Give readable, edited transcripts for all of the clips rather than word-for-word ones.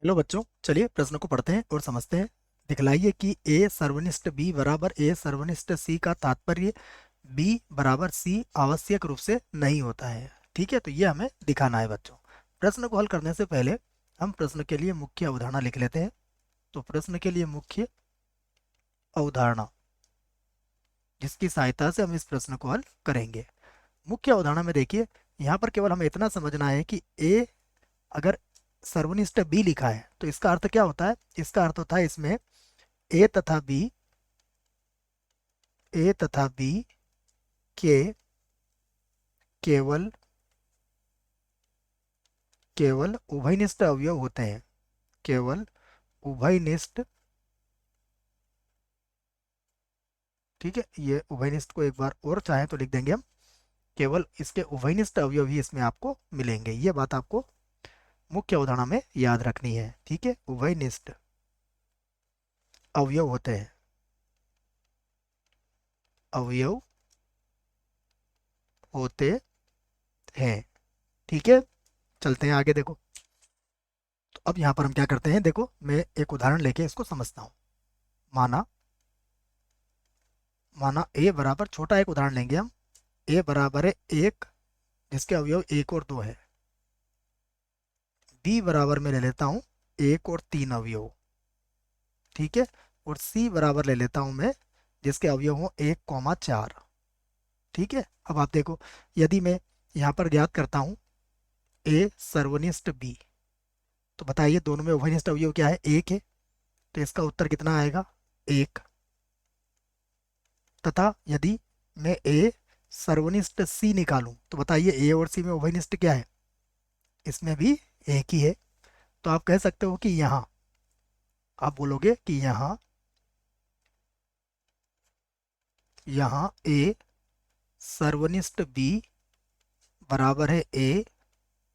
Hello बच्चों, चलिए प्रश्न को पढ़ते हैं और समझते हैं। दिखलाइए कि ए सर्वनिष्ठ बी बराबर ए सर्वनिष्ठ सी का तात्पर्य बी बराबर सी आवश्यक रूप से नहीं होता है। ठीक है, तो ये हमें दिखाना है बच्चों। प्रश्न को हल करने से पहले हम प्रश्न के लिए मुख्य अवधारणा लिख लेते हैं। तो प्रश्न के लिए मुख्य अवधारणा, जिसकी सहायता से हम इस प्रश्न को हल करेंगे। मुख्य अवधारणा में देखिए, यहाँ पर केवल हमें इतना समझना है कि ए अगर सर्वनिष्ठ बी लिखा है तो इसका अर्थ क्या होता है। इसका अर्थ होता है इसमें ए तथा बी, ए तथा बी के केवल केवल उभयनिष्ठ अवयव होते हैं। केवल उभयनिष्ठ, ठीक है, ये उभयनिष्ठ को एक बार और चाहे तो लिख देंगे हम। केवल इसके उभयनिष्ठ अवयव ही इसमें आपको मिलेंगे। ये बात आपको मुख्य अवधारणा में याद रखनी है। ठीक है, उभयनिष्ठ अवयव होते हैं, अवयव होते हैं। ठीक है, चलते हैं आगे। देखो, तो अब यहाँ पर हम क्या करते हैं, देखो मैं एक उदाहरण लेके इसको समझता हूँ। माना माना ए बराबर, छोटा एक उदाहरण लेंगे हम। ए बराबर है एक, जिसके अवयव एक और दो है। बी बराबर में ले लेता हूँ एक और तीन अवयव। ठीक है, और सी बराबर ले लेता हूँ मैं, जिसके अवयव हो एक कौमा चार। ठीक है, अब आप देखो, यदि मैं यहाँ पर ज्ञात करता हूँ ए सर्वनिष्ठ बी, तो बताइए दोनों में उभयनिष्ठ अवयव क्या है, एक है। तो इसका उत्तर कितना आएगा, एक। तथा यदि मैं ए सर्वनिष्ठ सी निकालूं तो बताइए ए और सी में उभयनिष्ठ क्या है, इसमें भी एक ही है। तो आप कह सकते हो कि यहाँ, आप बोलोगे कि यहाँ यहाँ ए सर्वनिष्ठ बी बराबर है ए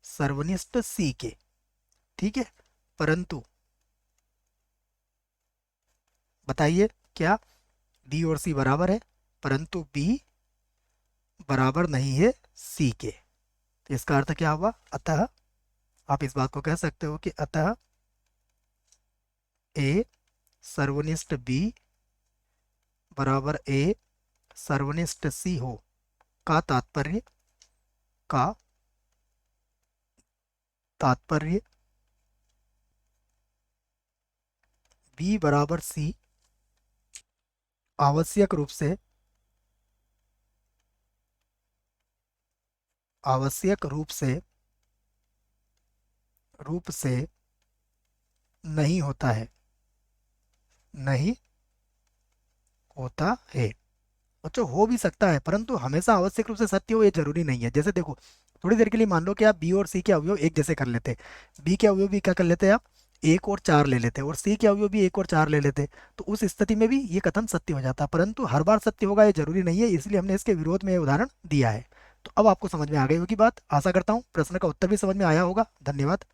सर्वनिष्ठ सी के। ठीक है, परंतु बताइए क्या बी और सी बराबर है, परंतु बी बराबर नहीं है सी के। तो इसका अर्थ क्या हुआ, अतः आप इस बात को कह सकते हो कि अतः ए सर्वनिष्ठ बी बराबर ए सर्वनिष्ठ सी हो, का तात्पर्य का तात्पर्य बी बराबर सी आवश्यक रूप से, आवश्यक रूप से नहीं होता है, नहीं होता है। बच्चों, हो भी सकता है, परंतु हमेशा आवश्यक रूप से सत्य हो ये जरूरी नहीं है। जैसे देखो, थोड़ी देर के लिए मान लो कि आप बी और सी के अवयव एक जैसे कर लेते। बी के अवयव भी क्या कर लेते आप, एक और चार ले लेते, और सी के अवयव भी एक और चार ले लेते। तो उस स्थिति में भी ये कथन सत्य हो जाता, परंतु हर बार सत्य होगा ये जरूरी नहीं है, इसलिए हमने इसके विरोध में ये उदाहरण दिया है। तो अब आपको समझ में आ गई होगी बात। आशा करता हूँ प्रश्न का उत्तर भी समझ में आया होगा। धन्यवाद।